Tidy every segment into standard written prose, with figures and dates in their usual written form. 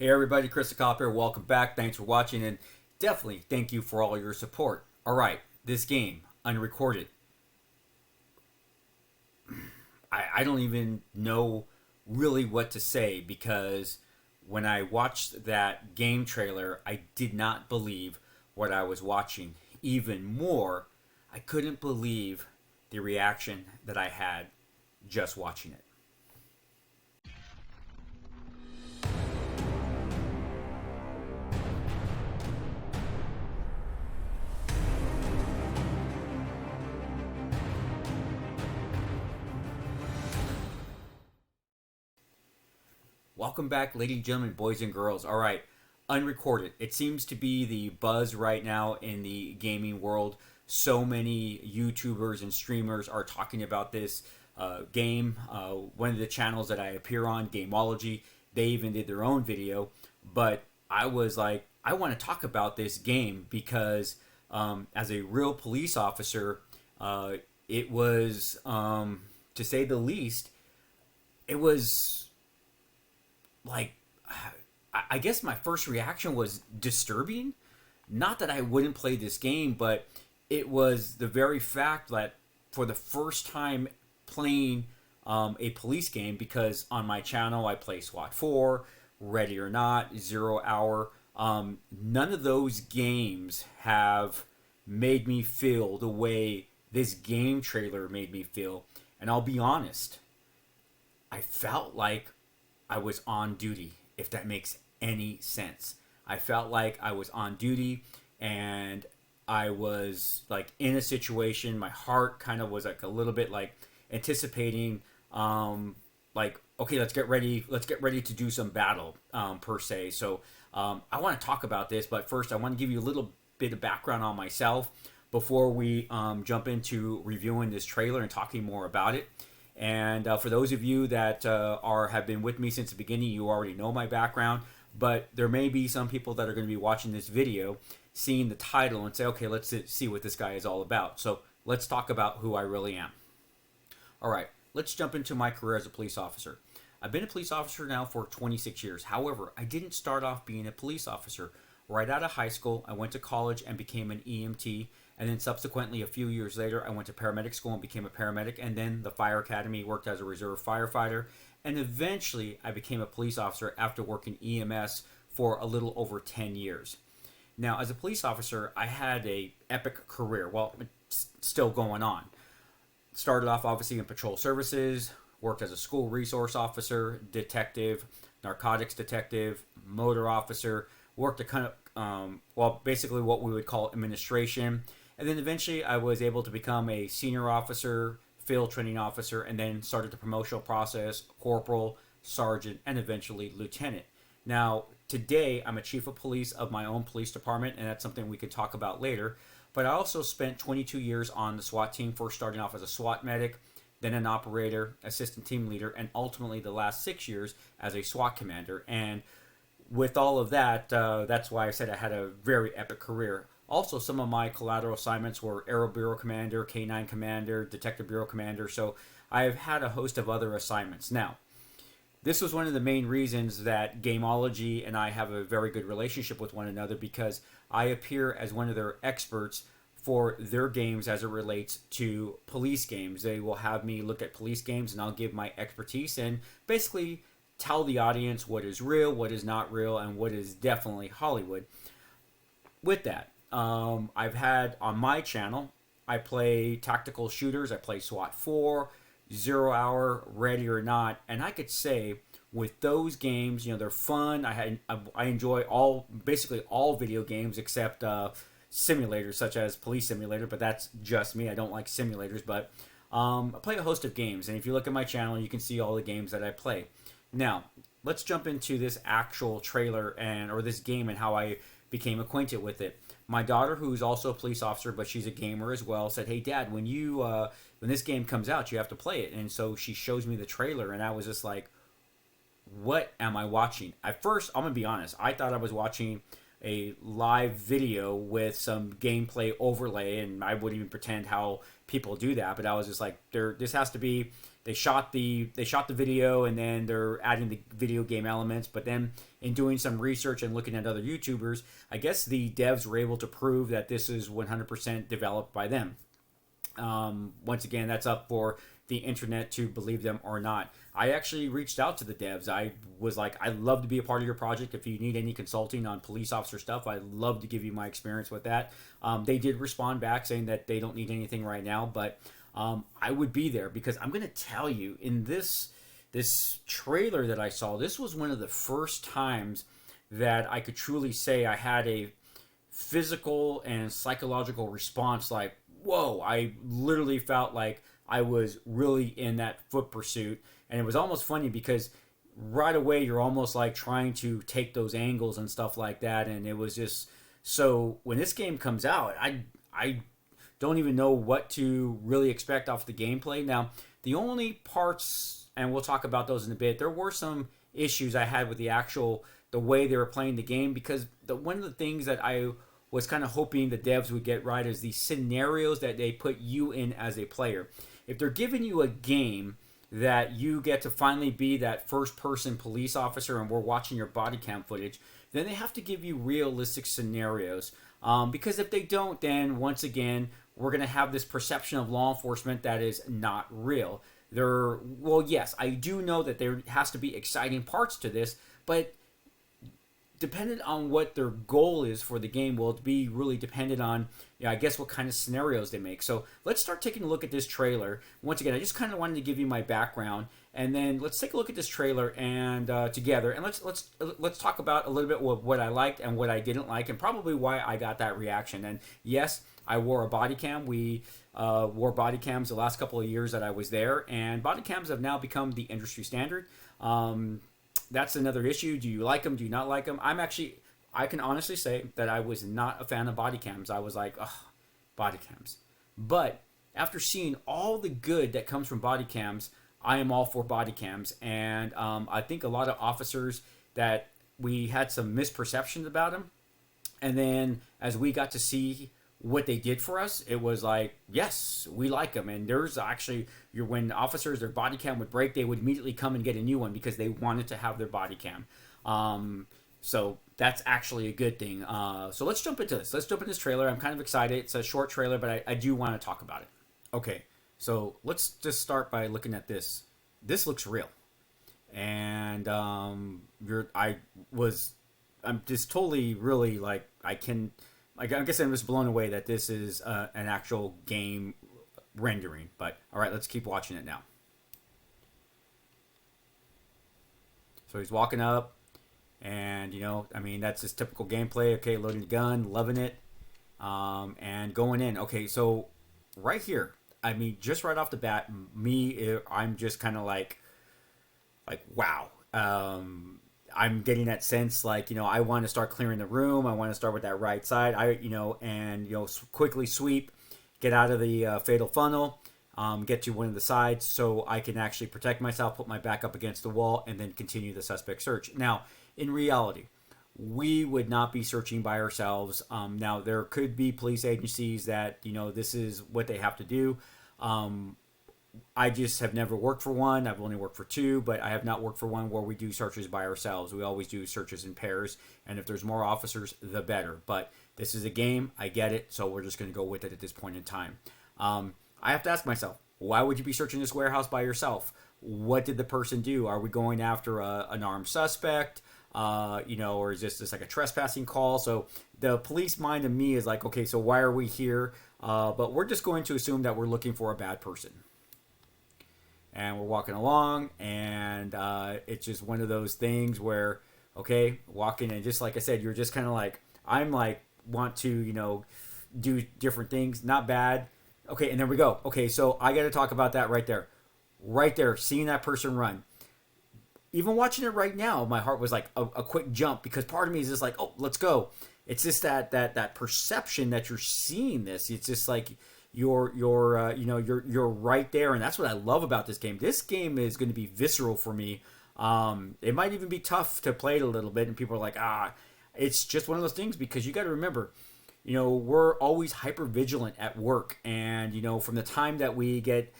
Hey everybody, Chris the Cop here. Welcome back. Thanks for watching, and definitely thank you for all your support. All right, this game, Unrecorded. I don't even know really what to say because when I watched that game trailer, I did not believe what I was watching. Even more, I couldn't believe the reaction that I had just watching it. Welcome back, ladies and gentlemen, boys and girls. All right, Unrecorded. It seems to be the buzz right now in the gaming world. So many YouTubers and streamers are talking about this game. One of the channels that I appear on, Gameology, they even did their own video. But I was like, I want to talk about this game because as a real police officer, it was, to say the least, it was like, I guess my first reaction was disturbing. Not that I wouldn't play this game, but it was the very fact that for the first time playing a police game, because on my channel I play SWAT 4, Ready or Not, Zero Hour. None of those games have made me feel the way this game trailer made me feel. And I'll be honest, I felt like I was on duty, if that makes any sense. I felt like I was on duty and I was like in a situation. My heart kind of was like a little bit like anticipating, like, okay, let's get ready to do some battle, per se. So I want to talk about this, but first I want to give you a little bit of background on myself before we jump into reviewing this trailer and talking more about it. And for those of you that have been with me since the beginning, you already know my background. But there may be some people that are going to be watching this video, seeing the title, and say, okay, let's see what this guy is all about. So let's talk about who I really am. All right, let's jump into my career as a police officer. I've been a police officer now for 26 years. However, I didn't start off being a police officer. Right out of high school, I went to college and became an EMT. And then subsequently, a few years later, I went to paramedic school and became a paramedic. And then the fire academy, worked as a reserve firefighter. And eventually, I became a police officer after working EMS for a little over 10 years. Now, as a police officer, I had a epic career. Well, it's still going on. Started off, obviously, in patrol services. Worked as a school resource officer, detective, narcotics detective, motor officer. Worked a kind of, basically what we would call administration. And then eventually I was able to become a senior officer, field training officer, and then started the promotional process, corporal, sergeant, and eventually lieutenant. Now, today I'm a chief of police of my own police department, and that's something we can talk about later. But I also spent 22 years on the SWAT team, first starting off as a SWAT medic, then an operator, assistant team leader, and ultimately the last 6 years as a SWAT commander. And with all of that, that's why I said I had a very epic career. Also, some of my collateral assignments were Aero Bureau Commander, K9 Commander, Detective Bureau Commander, so I've had a host of other assignments. Now, this was one of the main reasons that Gameology and I have a very good relationship with one another, because I appear as one of their experts for their games as it relates to police games. They will have me look at police games and I'll give my expertise and basically tell the audience what is real, what is not real, and what is definitely Hollywood. With that, I've had on my channel, I play tactical shooters. I play SWAT 4, Zero Hour, Ready or Not, and I could say with those games, you know, they're fun. I enjoy basically all video games except simulators such as Police Simulator, but that's just me. I don't like simulators, but I play a host of games, and if you look at my channel, you can see all the games that I play. Now, let's jump into this actual trailer or this game and how I became acquainted with it. My daughter, who's also a police officer, but she's a gamer as well, said, "Hey, Dad, when this game comes out, you have to play it." And so she shows me the trailer, and I was just like, "What am I watching?" At first, I'm gonna be honest, I thought I was watching a live video with some gameplay overlay, and I wouldn't even pretend how people do that. But I was just like, this has to be. They shot the video, and then they're adding the video game elements. But then in doing some research and looking at other YouTubers, I guess the devs were able to prove that this is 100% developed by them. Once again, that's up for the internet to believe them or not. I actually reached out to the devs. I was like, I'd love to be a part of your project. If you need any consulting on police officer stuff, I'd love to give you my experience with that. They did respond back saying that they don't need anything right now, but I would be there, because I'm going to tell you, in this trailer that I saw, this was one of the first times that I could truly say I had a physical and psychological response like, whoa, I literally felt like I was really in that foot pursuit. And it was almost funny because right away you're almost like trying to take those angles and stuff like that. And it was just, so when this game comes out, I don't even know what to really expect off the gameplay. Now, the only parts, and we'll talk about those in a bit, there were some issues I had with the way they were playing the game, because one of the things that I was kind of hoping the devs would get right is the scenarios that they put you in as a player. If they're giving you a game that you get to finally be that first-person police officer and we're watching your body cam footage, then they have to give you realistic scenarios. Because if they don't, then once again, we're going to have this perception of law enforcement that is not real. Well, yes, I do know that there has to be exciting parts to this, but dependent on what their goal is for the game will be really dependent on, I guess, what kind of scenarios they make. So let's start taking a look at this trailer. Once again, I just kind of wanted to give you my background, and then let's take a look at this trailer and together, and let's talk about a little bit what I liked and what I didn't like, and probably why I got that reaction. And yes, I wore a body cam. We wore body cams the last couple of years that I was there, and body cams have now become the industry standard. That's another issue. Do you like them? Do you not like them? I can honestly say that I was not a fan of body cams. I was like, ugh, body cams. But after seeing all the good that comes from body cams, I am all for body cams. And I think a lot of officers that we had some misperceptions about them. And then as we got to see what they did for us, it was like, yes, we like them. And there's actually, when officers, their body cam would break, they would immediately come and get a new one because they wanted to have their body cam. So that's actually a good thing. So let's jump into this. Let's jump into this trailer. I'm kind of excited. It's a short trailer, but I do want to talk about it. Okay, so let's just start by looking at this. This looks real. And I'm just totally really like, I guess I'm just blown away that this is an actual game rendering. But all right, let's keep watching it now. So he's walking up, and that's his typical gameplay. Okay, loading the gun, loving it, and going in. Okay, so right here, just right off the bat, I'm just kind of like wow. I'm getting that sense, I want to start clearing the room. I want to start with that right side. Quickly sweep, get out of the fatal funnel, get to one of the sides so I can actually protect myself, put my back up against the wall, and then continue the suspect search. Now, in reality, we would not be searching by ourselves. Now, there could be police agencies that, this is what they have to do. I just have never worked for one. I've only worked for two, but I have not worked for one where we do searches by ourselves. We always do searches in pairs, and if there's more officers, the better. But this is a game. I get it, so we're just going to go with it at this point in time. I have to ask myself, why would you be searching this warehouse by yourself? What did the person do? Are we going after an armed suspect? Or is this just like a trespassing call? So the police mind of me is like, okay, so why are we here? But we're just going to assume that we're looking for a bad person. And we're walking along, and it's just one of those things where, okay, walking, and just like I said, you're just kind of like, I'm like, want to, do different things. Not bad. Okay, and there we go. Okay, so I got to talk about that right there. Right there, seeing that person run. Even watching it right now, my heart was like a quick jump, because part of me is just like, oh, let's go. It's just that perception that you're seeing this. It's just like, you're right there, and that's what I love about this game. This game is going to be visceral for me. It might even be tough to play it a little bit, and people are like, it's just one of those things, because you got to remember, we're always hyper vigilant at work. And, from the time that we get,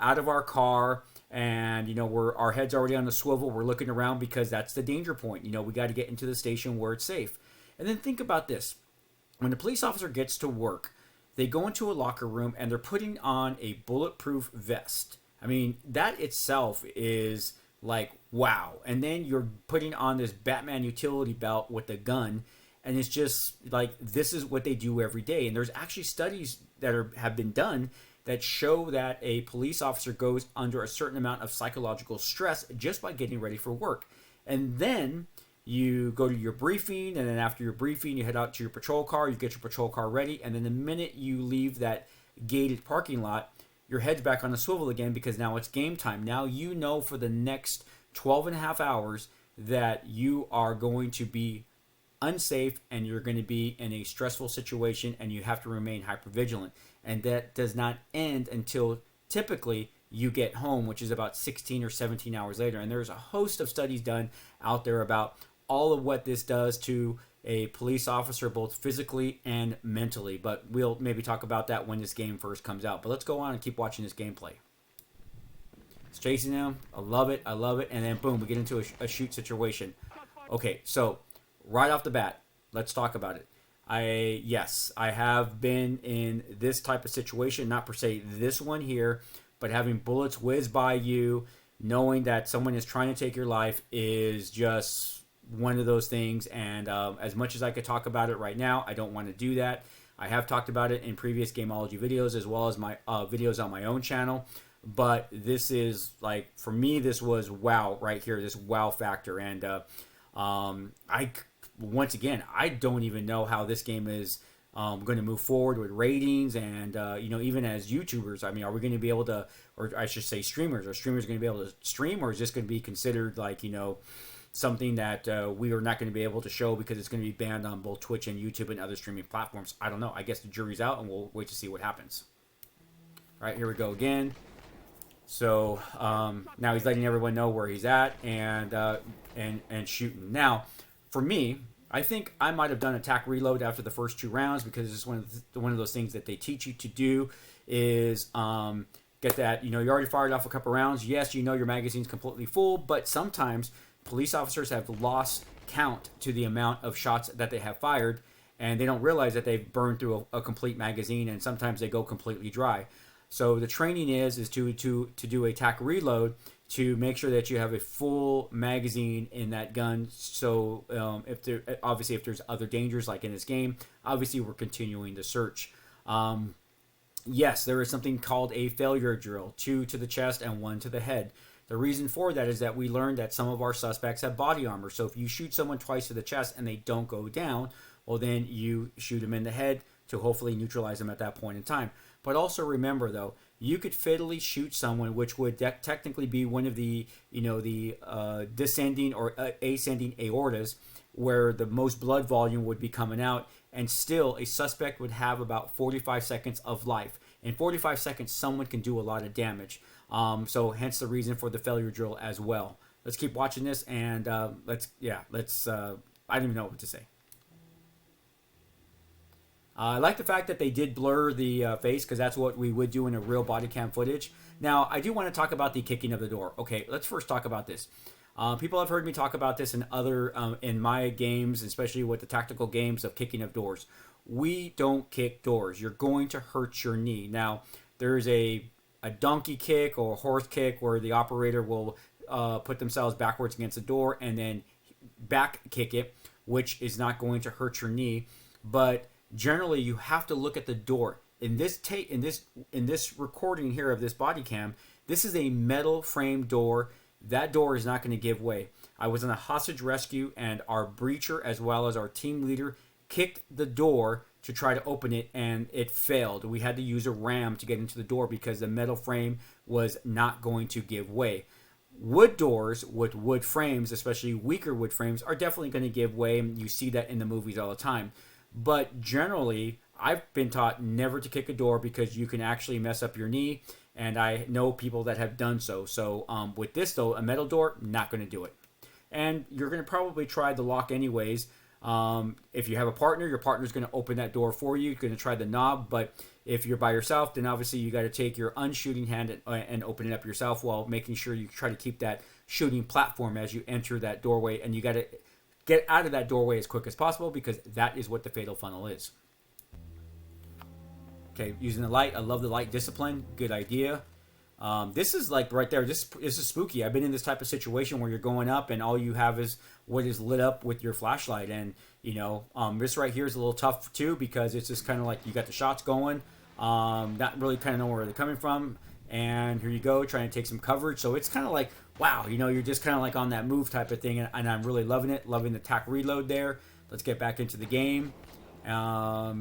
out of our car and, our head's already on the swivel, we're looking around because that's the danger point. We got to get into the station where it's safe. And then think about this. When the police officer gets to work, they go into a locker room and they're putting on a bulletproof vest. I mean, that itself is like, wow. And then you're putting on this Batman utility belt with a gun. And it's just like, this is what they do every day. And there's actually studies that have been done that show that a police officer goes under a certain amount of psychological stress just by getting ready for work. And then you go to your briefing, and then after your briefing, you head out to your patrol car, you get your patrol car ready, and then the minute you leave that gated parking lot, your head's back on the swivel again, because now it's game time. Now you know for the next 12 and a half hours that you are going to be unsafe and you're going to be in a stressful situation, and you have to remain hypervigilant. And that does not end until typically you get home, which is about 16 or 17 hours later. And there's a host of studies done out there about all of what this does to a police officer, both physically and mentally. But we'll maybe talk about that when this game first comes out. But let's go on and keep watching this gameplay. It's chasing them. I love it. I love it. And then boom, we get into a shoot situation. Okay, so right off the bat, let's talk about it. Yes, I have been in this type of situation, not per se this one here, but having bullets whiz by you, knowing that someone is trying to take your life is just one of those things. And as much as I could talk about it right now, I don't want to do that. I have talked about it in previous Gameology videos, as well as my videos on my own channel. But this is, like, for me, this was wow right here, this wow factor. And once again, I don't even know how this game is going to move forward with ratings. And, even as YouTubers, I mean, are we going to be able to, or I should say streamers, are streamers going to be able to stream, or is this going to be considered like, something that we are not going to be able to show because it's going to be banned on both Twitch and YouTube and other streaming platforms? I don't know. I guess the jury's out, and we'll wait to see what happens. All right, here we go again. So now he's letting everyone know where he's at and shooting. Now, for me, I think I might have done attack reload after the first 2 rounds, because it's one of those things that they teach you to do is get that, you already fired off a couple rounds. Yes, your magazine's completely full, but sometimes police officers have lost count to the amount of shots that they have fired, and they don't realize that they've burned through a complete magazine, and sometimes they go completely dry. So the training is to do a attack reload to make sure that you have a full magazine in that gun. So if there's other dangers like in this game, obviously we're continuing the search. Yes, there is something called a failure drill, 2 to the chest and 1 to the head. The reason for that is that we learned that some of our suspects have body armor. So if you shoot someone twice to the chest and they don't go down, well, then you shoot them in the head to hopefully neutralize them at that point in time. But also remember, though, you could fatally shoot someone, which would technically be one of the, descending or ascending aortas, where the most blood volume would be coming out, and still a suspect would have about 45 seconds of life. In 45 seconds, someone can do a lot of damage. So hence the reason for the failure drill as well. Let's keep watching this, and I don't even know what to say. I like the fact that they did blur the face, because that's what we would do in a real body cam footage. Now, I do want to talk about the kicking of the door. Okay, let's first talk about this. People have heard me talk about this in in my games, especially with the tactical games of kicking of doors. We don't kick doors. You're going to hurt your knee. Now, there's a donkey kick or a horse kick where the operator will put themselves backwards against the door and then back kick it, which is not going to hurt your knee. But generally, you have to look at the door. In this recording here of this body cam, this is a metal frame door. That door is not going to give way. I was in a hostage rescue, and our breacher as well as our team leader kicked the door to try to open it, and it failed. We had to use a ram to get into the door because the metal frame was not going to give way. Wood doors with wood frames, especially weaker wood frames, are definitely going to give way, and you see that in the movies all the time. But generally, I've been taught never to kick a door because you can actually mess up your knee, and I know people that have done so. So with this, though, a metal door, not going to do it. And you're going to probably try the lock anyways. If you have a partner, your partner's going to open that door for you. Going to try the knob, but if you're by yourself, then obviously you got to take your unshooting hand and open it up yourself, while making sure you try to keep that shooting platform as you enter that doorway. And you got to get out of that doorway as quick as possible, because that is what the fatal funnel is. Okay, using the light. I love the light discipline. Good idea. This is like right there. This is spooky. I've been in this type of situation where you're going up and all you have is what is lit up with your flashlight. And, you know, this right here is a little tough too, because it's just kind of like you got the shots going, not really kind of know where they're coming from. And here you go, trying to take some coverage. So it's kind of like, wow, you know, you're just kind of like on that move type of thing. And I'm really loving it. Loving the tack reload there. Let's get back into the game. Now,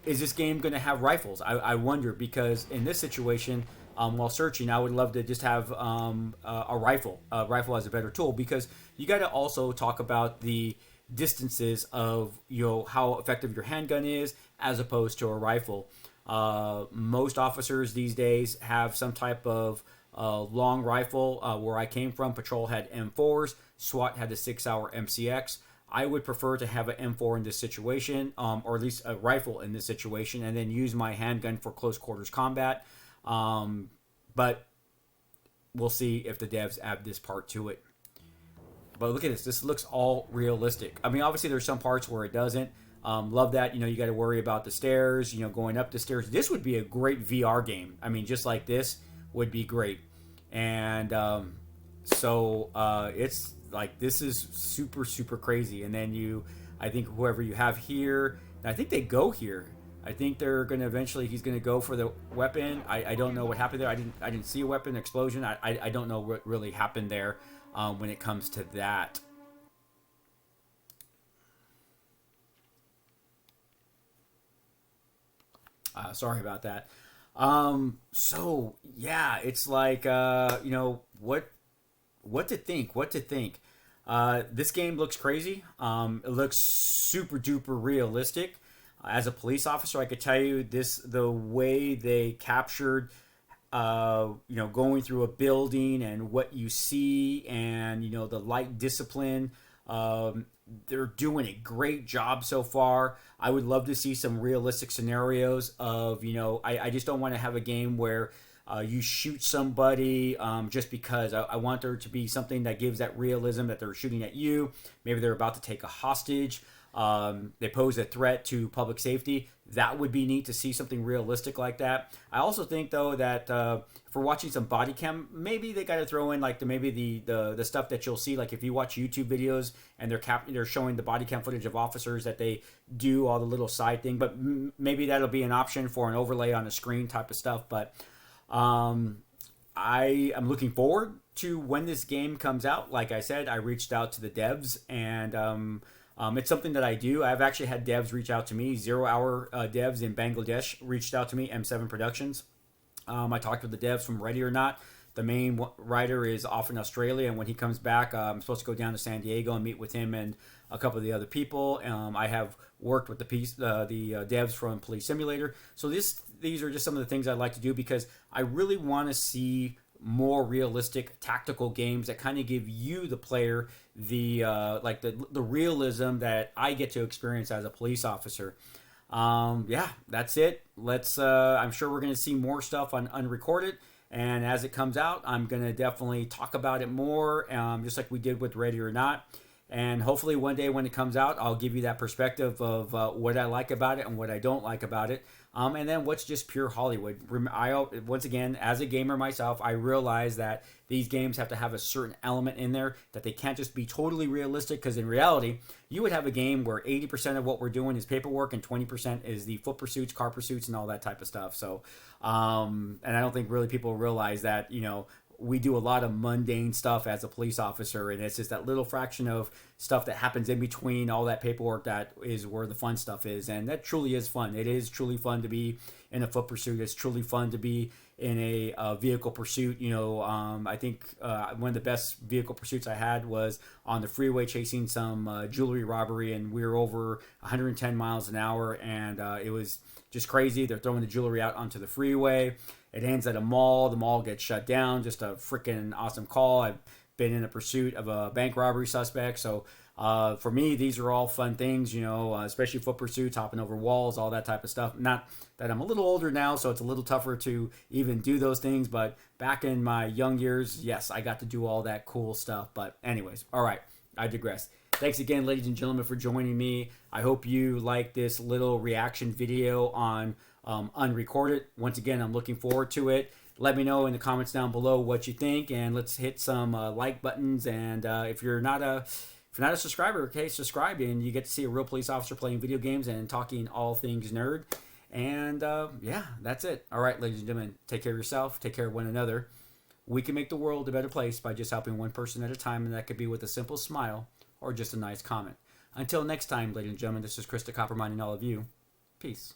is this game going to have rifles? I wonder, because in this situation, while searching, I would love to just have a rifle. A rifle as a better tool, because you got to also talk about the distances of, you know, how effective your handgun is as opposed to a rifle. Most officers these days have some type of long rifle. Where I came from, patrol had M4s, SWAT had the 6-hour MCX. I would prefer to have an M4 in this situation, or at least a rifle in this situation, and then use my handgun for close quarters combat. But we'll see if the devs add this part to it. But look at this. This looks all realistic. I mean, obviously there's some parts where it doesn't. Love that. You know, you got to worry about the stairs, you know, going up the stairs. This would be a great VR game. I mean, just like this would be great. And it's like, this is super, super crazy. And then I think whoever you have here, I think they go here. I think they're going to eventually, he's going to go for the weapon. I don't know what happened there. I didn't see a weapon explosion. I don't know what really happened there when it comes to that. Sorry about that. So yeah, it's like, you know, what to think. This game looks crazy. It looks super duper realistic. As a police officer, I could tell you the way they captured, you know, going through a building and what you see, and, you know, the light discipline. They're doing a great job so far. I would love to see some realistic scenarios of, you know, I just don't want to have a game where you shoot somebody just because. I want there to be something that gives that realism, that they're shooting at you. Maybe they're about to take a hostage. They pose a threat to public safety. That would be neat to see something realistic like that. I also think, though, that if we're watching some body cam, maybe they got to throw in like the stuff that you'll see, like if you watch YouTube videos and they're showing the body cam footage of officers, that they do all the little side thing. But maybe that'll be an option for an overlay on the screen type of stuff. But I am looking forward to when this game comes out. Like I said, I reached out to the devs, and it's something that I do. I've actually had devs reach out to me. 0 Hour devs in Bangladesh reached out to me, M7 Productions. I talked with the devs from Ready or Not. The main writer is off in Australia, and when he comes back, I'm supposed to go down to San Diego and meet with him and a couple of the other people. I have worked with the devs from Police Simulator. So these are just some of the things I'd like to do, because I really want to see more realistic tactical games that kind of give you, the player, the realism that I get to experience as a police officer. Yeah, that's it. I'm sure we're going to see more stuff on Unrecorded, and as it comes out, I'm going to definitely talk about it more, just like we did with Ready or Not. And hopefully one day when it comes out, I'll give you that perspective of what I like about it and what I don't like about it. And then what's just pure Hollywood. Once again, as a gamer myself, I realize that these games have to have a certain element in there, that they can't just be totally realistic, because in reality, you would have a game where 80% of what we're doing is paperwork and 20% is the foot pursuits, car pursuits, and all that type of stuff. So, and I don't think really people realize that, you know, we do a lot of mundane stuff as a police officer, and it's just that little fraction of stuff that happens in between all that paperwork that is where the fun stuff is. And that truly is fun. It is truly fun to be in a foot pursuit. It's truly fun to be in a vehicle pursuit. You know, I think one of the best vehicle pursuits I had was on the freeway chasing some jewelry robbery, and we were over 110 miles an hour, and it was just crazy. They're throwing the jewelry out onto the freeway. It ends at a mall. The mall gets shut down. Just a freaking awesome call. I've been in the pursuit of a bank robbery suspect. So for me, these are all fun things, you know, especially foot pursuits, hopping over walls, all that type of stuff. Not that I'm a little older now, so it's a little tougher to even do those things. But back in my young years, yes, I got to do all that cool stuff. But anyways, all right, I digress. Thanks again, ladies and gentlemen, for joining me. I hope you like this little reaction video on Unrecorded. Once again, I'm looking forward to it. Let me know in the comments down below what you think, and let's hit some like buttons. And if you're not a subscriber, okay, subscribe, and you get to see a real police officer playing video games and talking all things nerd. And yeah, that's it. All right, ladies and gentlemen, take care of yourself, take care of one another. We can make the world a better place by just helping one person at a time, and that could be with a simple smile or just a nice comment. Until next time, ladies and gentlemen, this is Chris the Copper reminding all of you, peace.